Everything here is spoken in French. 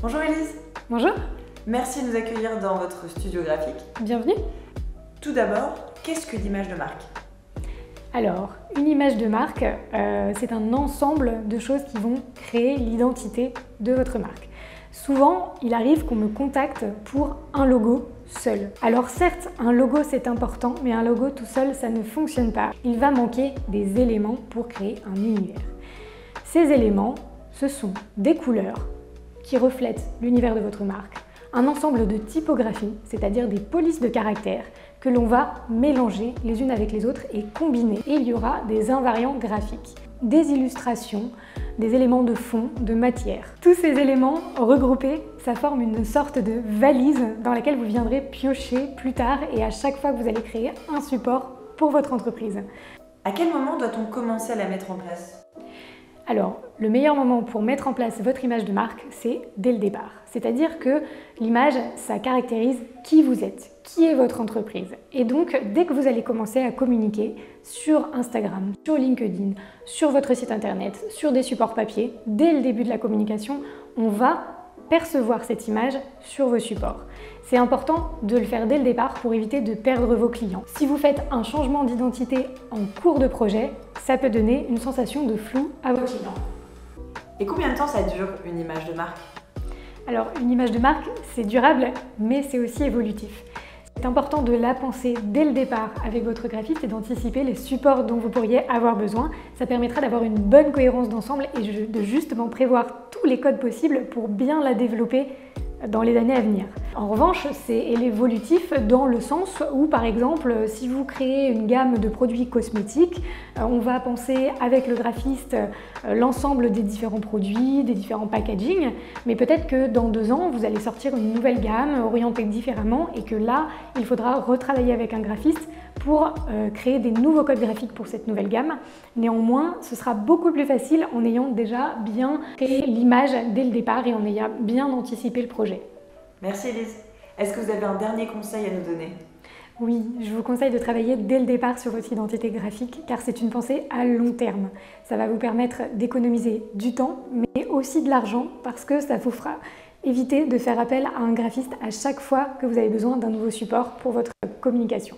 Bonjour Élise. Bonjour. Merci de nous accueillir dans votre studio graphique. Bienvenue. Tout d'abord, qu'est-ce que l'image de marque? Alors, une image de marque, c'est un ensemble de choses qui vont créer l'identité de votre marque. Souvent, il arrive qu'on me contacte pour un logo seul. Alors certes, un logo c'est important, mais un logo tout seul, ça ne fonctionne pas. Il va manquer des éléments pour créer un univers. Ces éléments, ce sont des couleurs qui reflètent l'univers de votre marque, un ensemble de typographies, c'est-à-dire des polices de caractères que l'on va mélanger les unes avec les autres et combiner. Et il y aura des invariants graphiques, des illustrations, des éléments de fond, de matière. Tous ces éléments regroupés, ça forme une sorte de valise dans laquelle vous viendrez piocher plus tard et à chaque fois que vous allez créer un support pour votre entreprise. À quel moment doit-on commencer à la mettre en place? Alors, le meilleur moment pour mettre en place votre image de marque, c'est dès le départ. C'est-à-dire que l'image, ça caractérise qui vous êtes, qui est votre entreprise. Et donc, dès que vous allez commencer à communiquer sur Instagram, sur LinkedIn, sur votre site internet, sur des supports papier, dès le début de la communication, on va percevoir cette image sur vos supports. C'est important de le faire dès le départ pour éviter de perdre vos clients. Si vous faites un changement d'identité en cours de projet, ça peut donner une sensation de flou à vos clients. Et combien de temps ça dure une image de marque? Alors, une image de marque, c'est durable, mais c'est aussi évolutif. C'est important de la penser dès le départ avec votre graphiste et d'anticiper les supports dont vous pourriez avoir besoin. Ça permettra d'avoir une bonne cohérence d'ensemble et de justement prévoir tous les codes possibles pour bien la développer dans les années à venir. En revanche, c'est évolutif dans le sens où, par exemple, si vous créez une gamme de produits cosmétiques, on va penser avec le graphiste l'ensemble des différents produits, des différents packaging, mais peut-être que dans 2 ans, vous allez sortir une nouvelle gamme orientée différemment et que là, il faudra retravailler avec un graphiste pour créer des nouveaux codes graphiques pour cette nouvelle gamme. Néanmoins, ce sera beaucoup plus facile en ayant déjà bien créé l'image dès le départ et en ayant bien anticipé le projet. Merci Élise. Est-ce que vous avez un dernier conseil à nous donner? Oui, je vous conseille de travailler dès le départ sur votre identité graphique car c'est une pensée à long terme. Ça va vous permettre d'économiser du temps mais aussi de l'argent parce que ça vous fera éviter de faire appel à un graphiste à chaque fois que vous avez besoin d'un nouveau support pour votre communication.